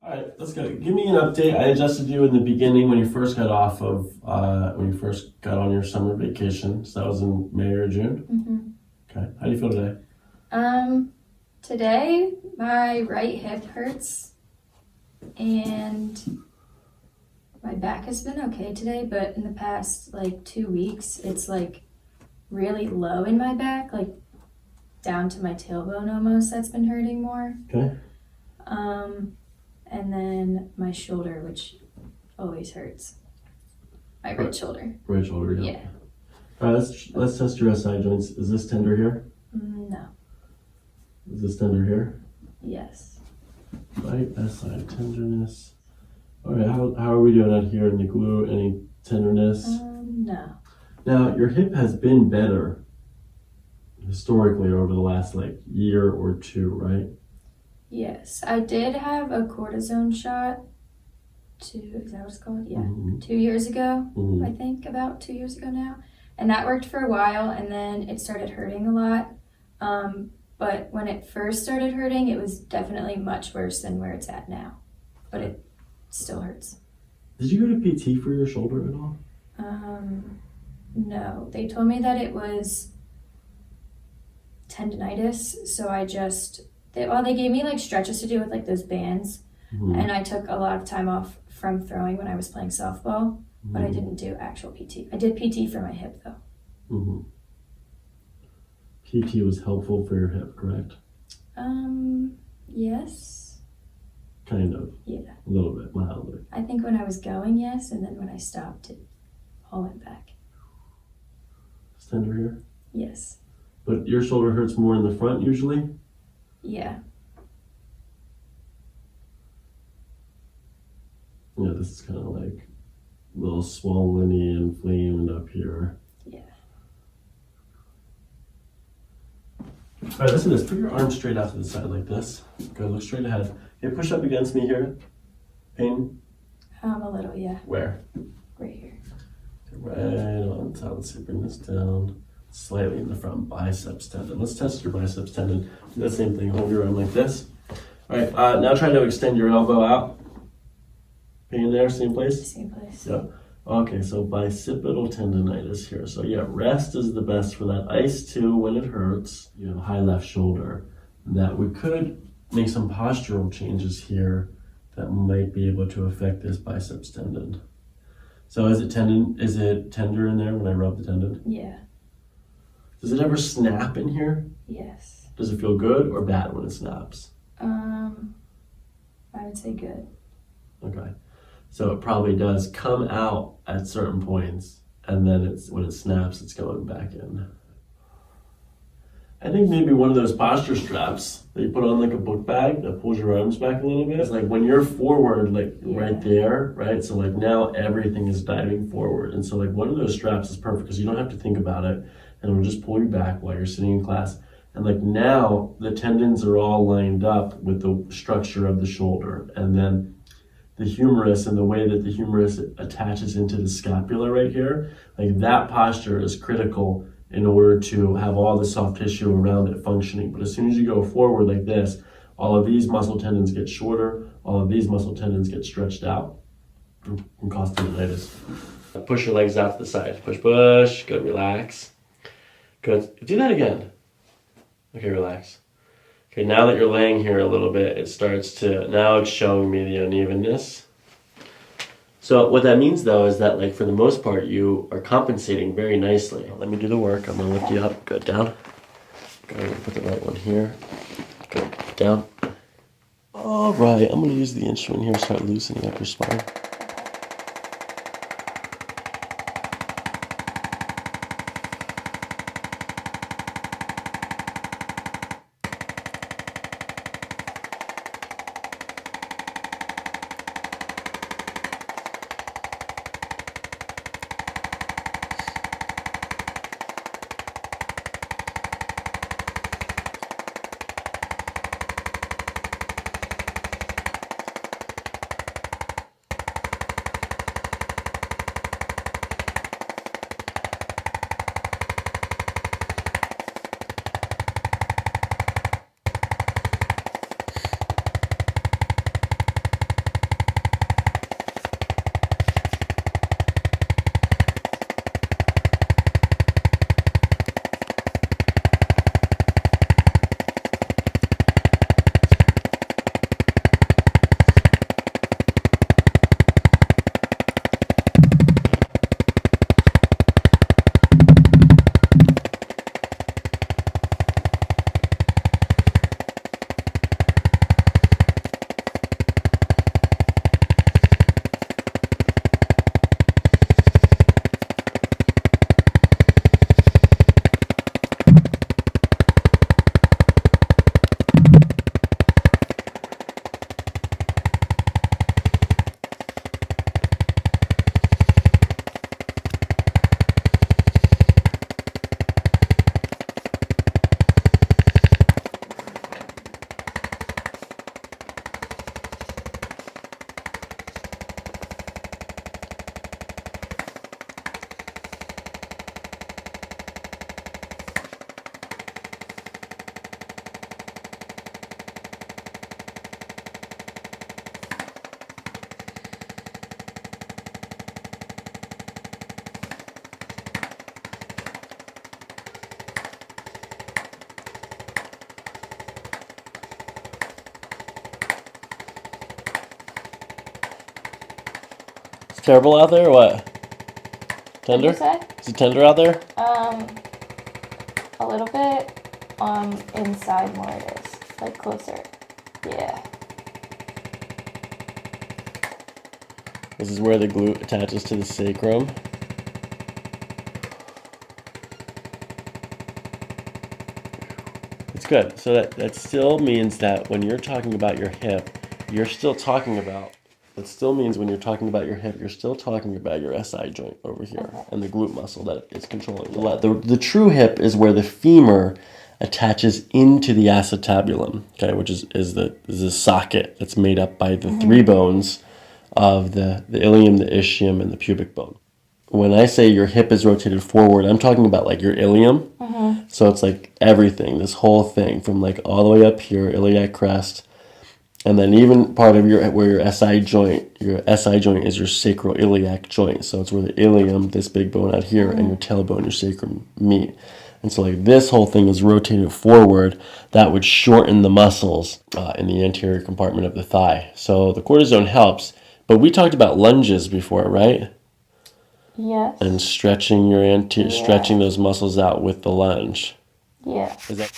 All right, let's go. Give me an update. I adjusted you in the beginning when you first got off of, when you first got on your summer vacation. So that was in May or June? Mm-hmm. Okay. How do you feel today? Today my right hip hurts and my back has been okay today, but in the past like 2 weeks, it's like really low in my back, like down to my tailbone almost, that's been hurting more. Okay. And then my shoulder, which always hurts. My right shoulder. Right shoulder, yeah. Yeah. All right, let's test your SI joints. Is this tender here? No. Is this tender here? Yes. Right SI tenderness. All right, how are we doing out here in the glute? Any tenderness? No. Now, your hip has been better historically over the last like year or two, right? Yes, I did have a cortisone shot is that what it's called? Yeah. 2 years ago, I think, about 2 years ago now. And that worked for a while, and then it started hurting a lot. But when it first started hurting, it was definitely much worse than where it's at now. But it still hurts. Did you go to PT for your shoulder at all? No. They told me that it was tendinitis, so they gave me like stretches to do with like those bands, and I took a lot of time off from throwing when I was playing softball, but I didn't do actual PT. I did PT for my hip though. PT was helpful for your hip, correct? Yes. Kind of. Yeah. A little bit, mildly. I think when I was going, yes, and then when I stopped, it all went back. It's tender here? Yes. But your shoulder hurts more in the front usually? Yeah. Yeah, this is kind of like a little swollen and inflamed up here. Yeah. All right, listen to this. Put your arm straight out to the side like this. Good, look straight ahead. Okay, push up against me here. Pain? A little, yeah. Where? Right here. Okay, right on top. Let's see, bring this down slightly in the front biceps tendon. Let's test your biceps tendon. Do the same thing. Hold your arm like this. All right, now try to extend your elbow out. Pain there, same place? Same place. Yeah. Okay, so bicipital tendonitis here. So yeah, rest is the best for that. Ice too when it hurts. You have high left shoulder. That we could make some postural changes here that might be able to affect this biceps tendon. So is it tender in there when I rub the tendon? Yeah. Does it ever snap in here? Yes. Does it feel good or bad when it snaps? I would say good. Okay. So it probably does come out at certain points, and then when it snaps, it's going back in. I think maybe one of those posture straps that you put on like a book bag that pulls your arms back a little bit. It's like when you're forward, like right there, right? So like now everything is diving forward. And so like one of those straps is perfect because you don't have to think about it, and it'll just pull you back while you're sitting in class. And like now the tendons are all lined up with the structure of the shoulder. And then the humerus and the way that the humerus attaches into the scapula right here, like that posture is critical in order to have all the soft tissue around it functioning. But as soon as you go forward like this, all of these muscle tendons get shorter, all of these muscle tendons get stretched out and cause tendonitis. Push your legs out to the side. Push, push. Good, relax. Good. Do that again. Okay, relax. Okay, now that you're laying here a little bit, now it's showing me the unevenness. So what that means though is that like for the most part, you are compensating very nicely. Let me do the work. I'm gonna lift you up. Good, down. Good, I'm gonna put the right one here. Good, down. All right, I'm gonna use the instrument here, start loosening up your spine. Terrible out there or what? What'd you Tender? say? Is it tender out there? A little bit inside more it is. Like closer. Yeah. This is where the glute attaches to the sacrum. It's good. So that still means that when you're talking about your hip, you're still talking about, that still means when you're talking about your hip, you're still talking about your SI joint over here and the glute muscle that is controlling the true hip is where the femur attaches into the acetabulum, okay, which is the socket that's made up by the three bones of the ilium, the ischium, and the pubic bone. When I say your hip is rotated forward, I'm talking about like your ilium. So it's like everything, this whole thing from like all the way up here, iliac crest, and then even part of where your SI joint is your sacroiliac joint. So it's where the ilium, this big bone out here, and your tailbone, your sacrum meet. And so like this whole thing is rotated forward. That would shorten the muscles in the anterior compartment of the thigh. So the cortisone helps. But we talked about lunges before, right? Yes. And stretching stretching those muscles out with the lunge. Yeah. Is that?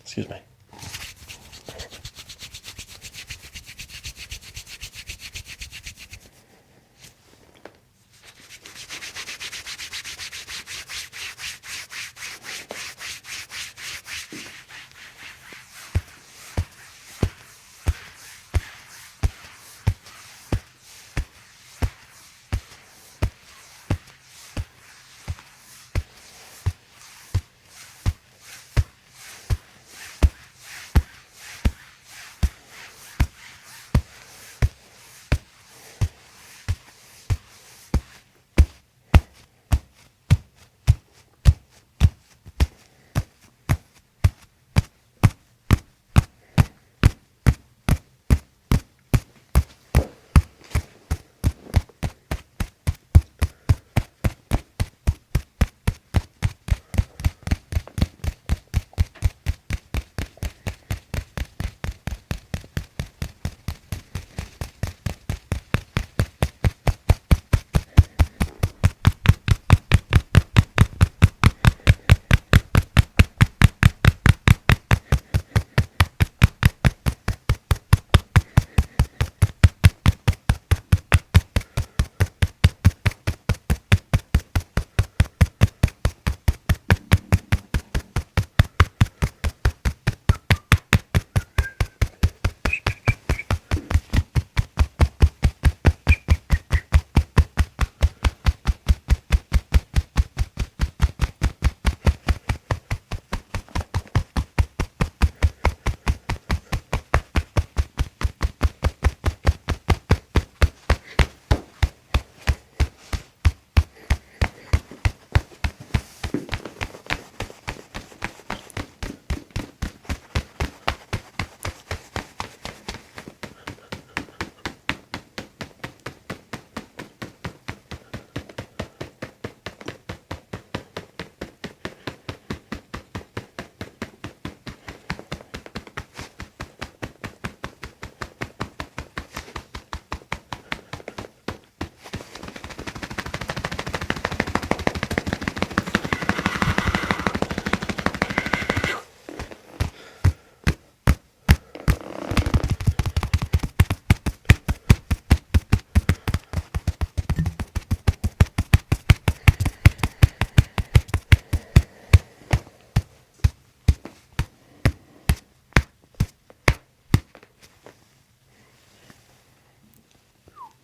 Excuse me.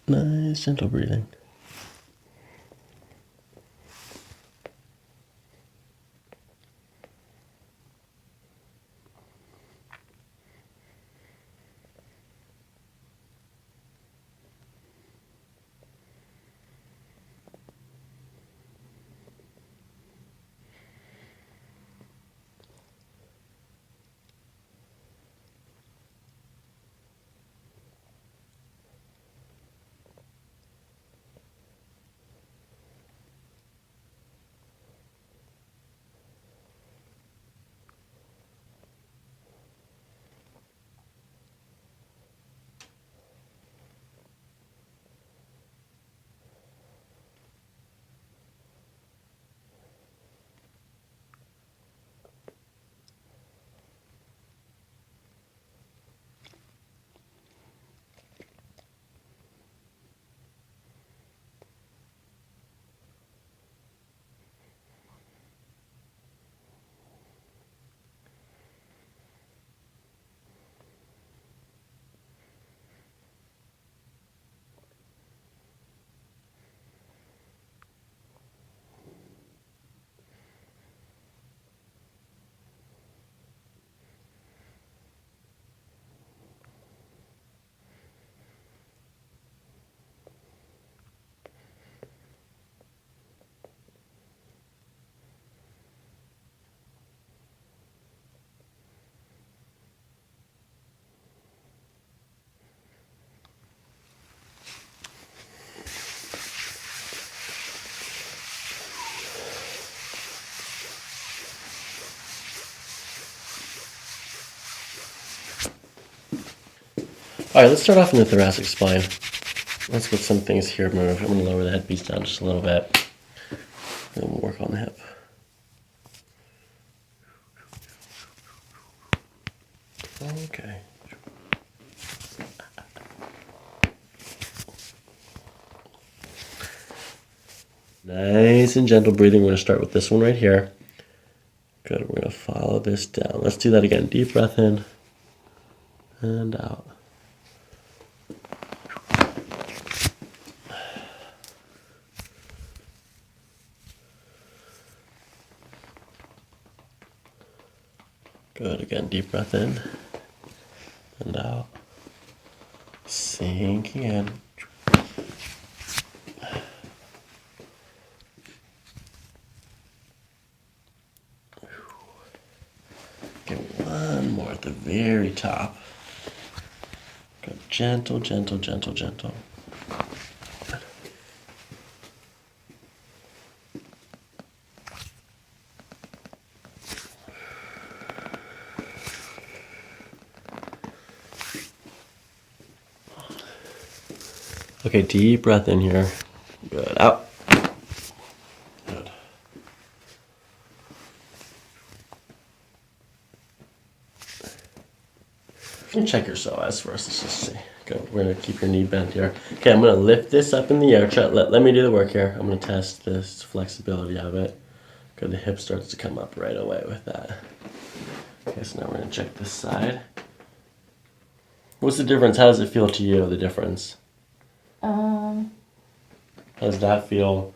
Nice, gentle breathing. All right, let's start off in the thoracic spine. Let's get some things here moved. I'm going to lower the headpiece down just a little bit. And we'll work on the hip. Okay. Nice and gentle breathing. We're going to start with this one right here. Good. We're going to follow this down. Let's do that again. Deep breath in and out. Good. Again, deep breath in and out. Sinking in. Get one more at the very top. Good. Gentle, gentle, gentle, gentle. Okay, deep breath in here. Good. Out. Good. And check your psoas first. Let's just see. Good. We're going to keep your knee bent here. Okay, I'm going to lift this up in the air. Let me do the work here. I'm going to test this flexibility of it. Good. The hip starts to come up right away with that. Okay, so now we're going to check this side. What's the difference? How does it feel to you, the difference? How does that feel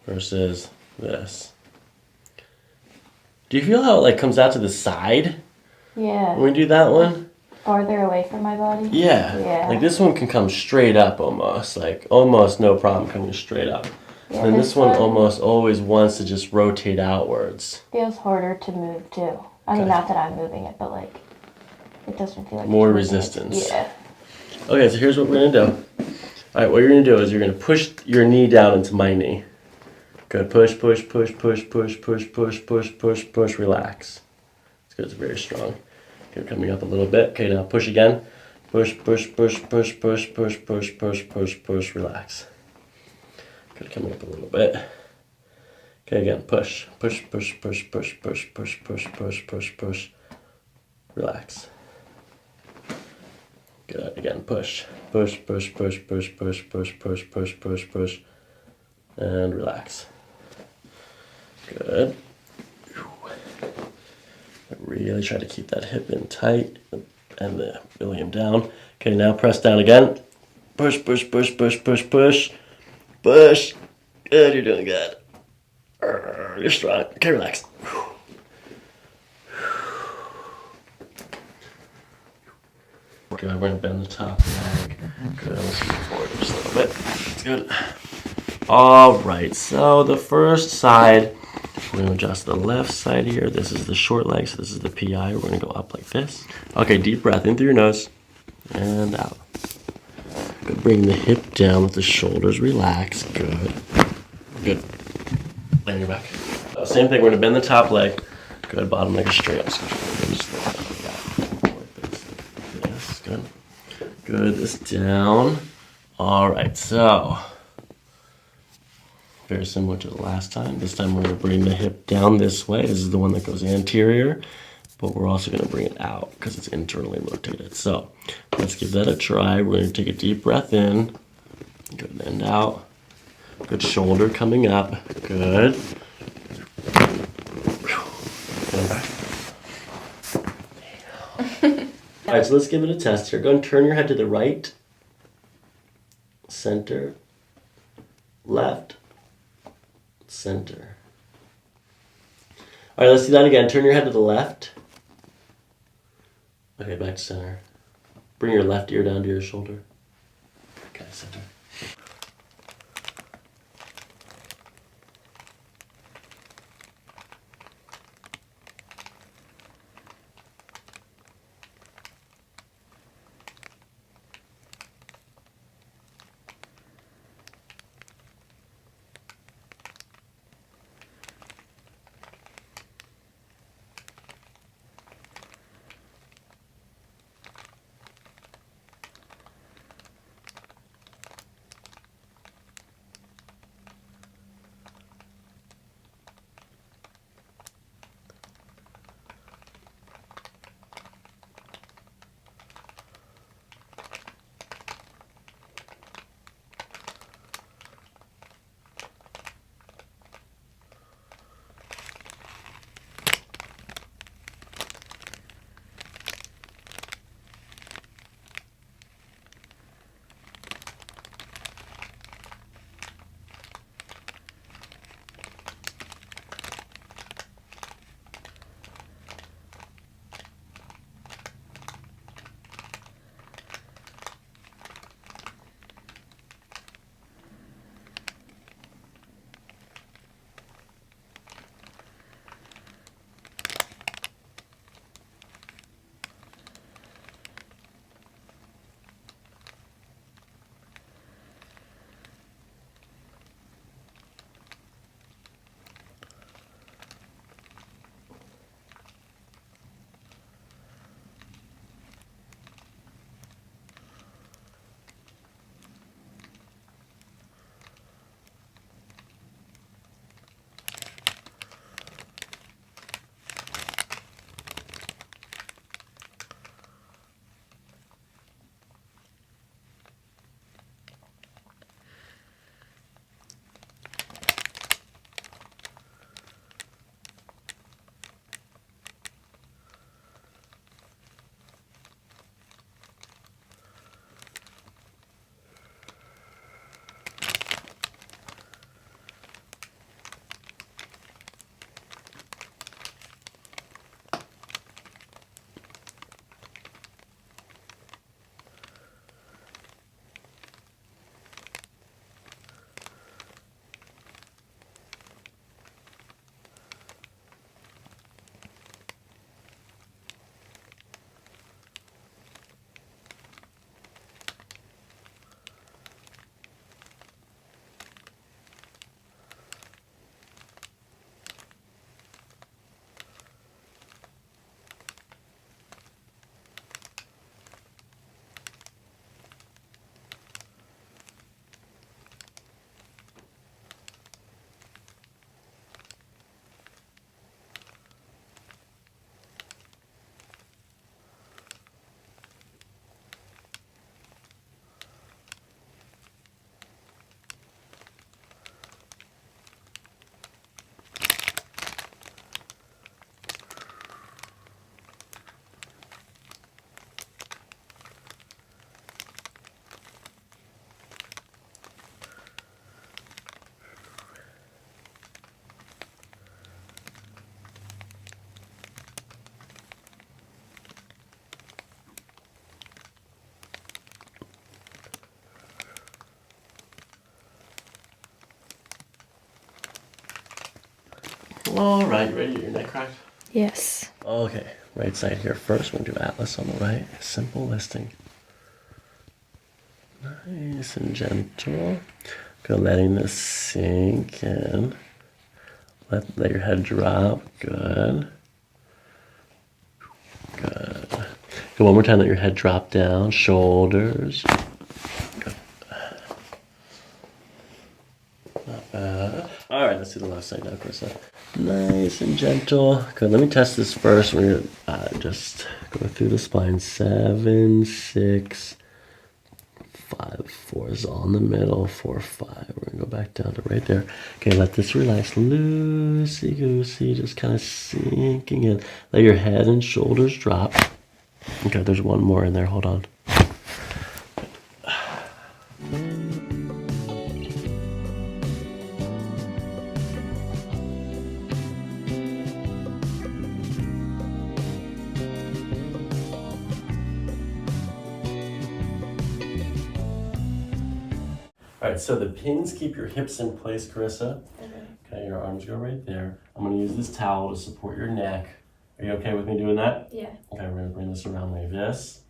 versus this? Do you feel how it like comes out to the side? Yeah. When we do that one? Farther away from my body? Yeah. Yeah. Like this one can come straight up almost. Like almost no problem coming straight up. Yeah, And this one almost always wants to just rotate outwards. Feels harder to move too. I mean, Okay. not that I'm moving it, but like, it doesn't feel like More it's moving it. resistance. Yeah. Okay, so here's what we're gonna do. Alright, what you're gonna do is you're gonna push your knee down into my knee. Good. Push, push, push, push, push, push, push, push, push, push, relax. It's good, it's very strong. Okay, coming up a little bit. Okay, now push again. Push, push, push, push, push, push, push, push, push, push, relax. Good, coming up a little bit. Okay, again, push. Push, push, push, push, push, push, push, push, push, push. Relax. Good, again, push. Push, push, push, push, push, push, push, push, push, push. And relax. Good. Really try to keep that hip in tight and the ilium down. Okay, now press down again. Push, push, push, push, push, push. Push. Good, you're doing good. You're strong. Okay, relax. Good, we're gonna bend the top leg. Good, let's move forward just a little bit. That's good. All right, so the first side, we're gonna adjust the left side here. This is the short leg, so this is the PI. We're gonna go up like this. Okay, deep breath in through your nose and out. Good, bring the hip down with the shoulders relaxed. Good. Good. Lay on your back. Same thing, we're gonna bend the top leg. Good, bottom leg is straight up. Yes, good. Good, this down. All right, so very similar to the last time. This time we're gonna bring the hip down this way. This is the one that goes anterior, but we're also gonna bring it out because it's internally rotated. So let's give that a try. We're gonna take a deep breath in. Good, and out. Good, shoulder coming up. Good. All right, so let's give it a test here. Go and turn your head to the right, center, left, center. All right, let's do that again. Turn your head to the left. Okay, back to center. Bring your left ear down to your shoulder. Okay, center. All right, you ready to get your neck cracked? Yes. Okay, right side here first. We're gonna do Atlas on the right. Simple listing. Nice and gentle. Go letting this sink in. Let your head drop. Good. Good. Go one more time. Let your head drop down. Shoulders. Good. Not bad. All right, let's do the left side now, Carissa. Nice and gentle. Good. Let me test this first. We're gonna just go through the spine. 7, 6, 5, 4 is all in the middle. 4, 5. We're gonna go back down to right there. Okay, let this relax. Loosey goosey, just kind of sinking in. Let your head and shoulders drop. Okay, there's one more in there. Hold on. All right, so the pins keep your hips in place, Carissa. Okay, your arms go right there. I'm gonna use this towel to support your neck. Are you okay with me doing that? Yeah. Okay, we're gonna bring this around like this.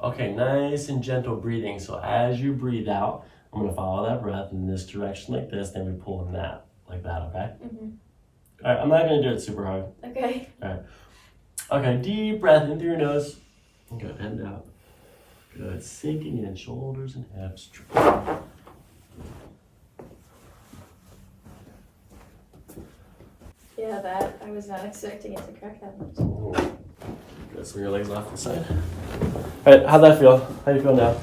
Okay, nice and gentle breathing. So as you breathe out, I'm gonna follow that breath in this direction like this, then we pull in that, like that, okay? All right, I'm not gonna do it super hard. Okay. All right. Okay, deep breath in through your nose. Good, and out. Good, sinking in, shoulders and hips. Yeah, that I was not expecting it to crack that much. Good, swing your legs off to the side. All right, how'd that feel? How do you feel now?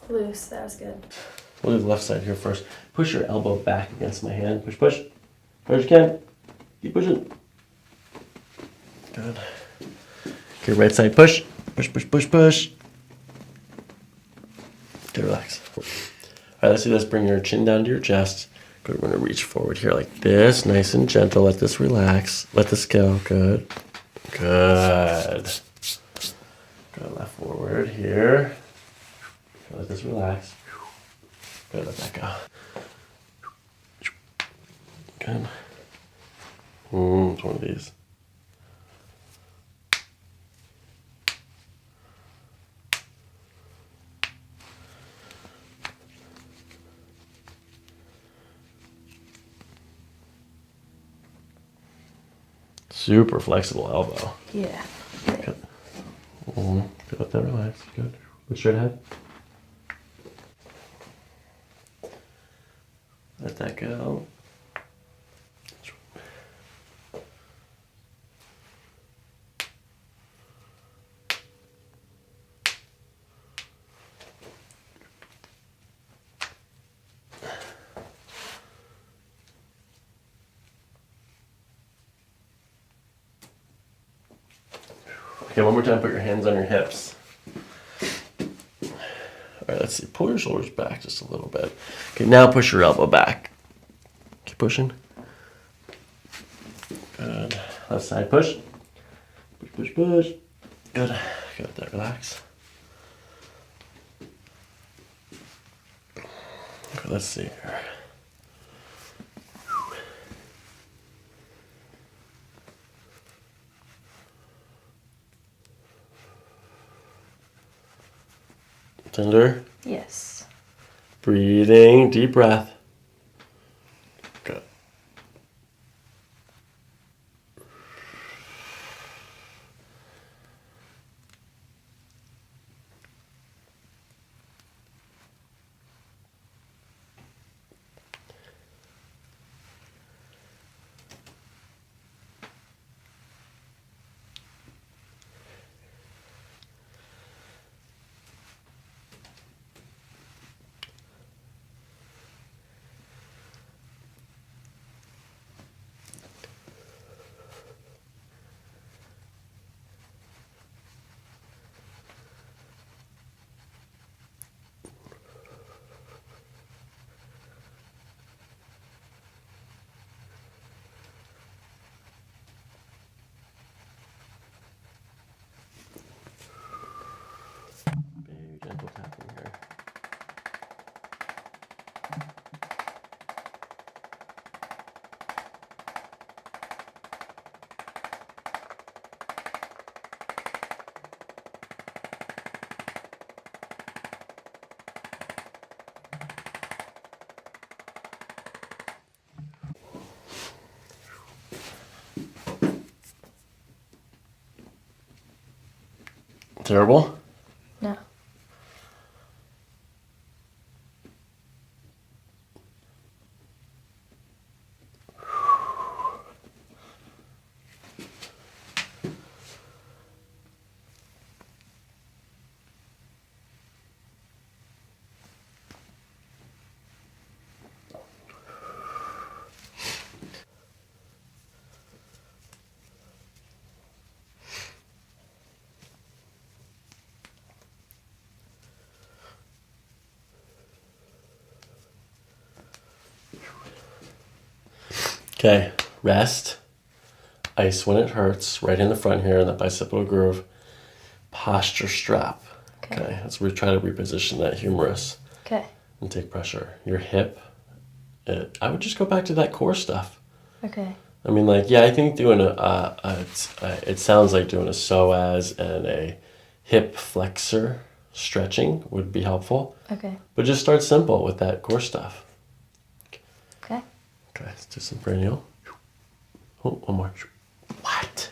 Loose, that was good. We'll do the left side here first. Push your elbow back against my hand. Push, push. Push you can. Keep pushing. Good. Okay, right side, push. Push, push, push, push. Okay, relax. All right, let's do this. Bring your chin down to your chest. Good, we're gonna reach forward here like this, nice and gentle. Let this relax. Let this go. Good. Good. Go left forward here. Let this relax. Good, let that go. Good. It's one of these. Super flexible elbow. Yeah. Good. Good, let that relax. Good. Look straight ahead. Let that go. Okay, one more time, put your hands on your hips. All right, let's see. Pull your shoulders back just a little bit. Okay, now push your elbow back. Keep pushing. Good. Left side, push. Push, push, push. Good. Good, that relax. Okay, let's see here. Tender. Yes. Breathing, deep breath. Good. terrible? No. Okay, rest. Ice when it hurts, right in the front here in the bicipital groove. Posture strap. Okay, as we try to reposition that humerus Okay. and take pressure. Your hip, I would just go back to that core stuff. Okay. I mean, like, yeah, I think doing it sounds like doing a psoas and a hip flexor stretching would be helpful. Okay. But just start simple with that core stuff. Okay. Okay, let's do some perineal. Oh, one more. What?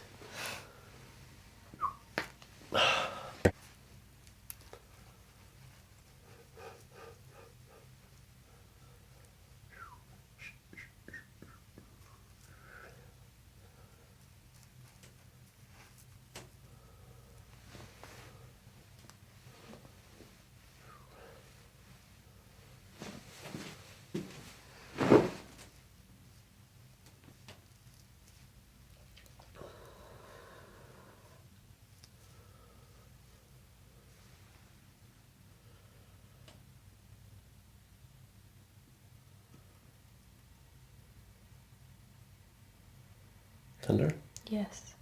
Tender? Yes.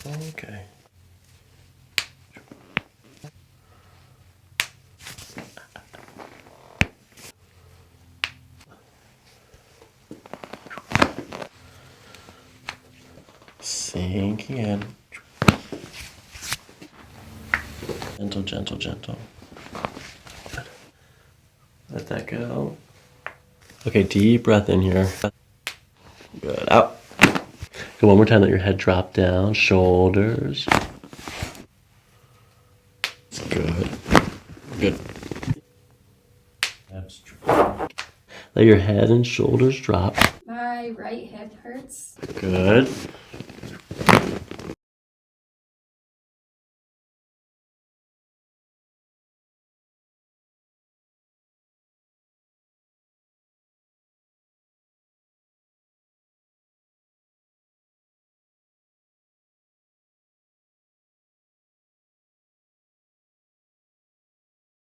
Okay. Sinking in. Gentle, gentle, gentle. Good. Let that go. Okay, deep breath in here. Good. Out. Good. One more time. Let your head drop down. Shoulders. Good. Good. Let your head and shoulders drop. My right hip hurts. Good.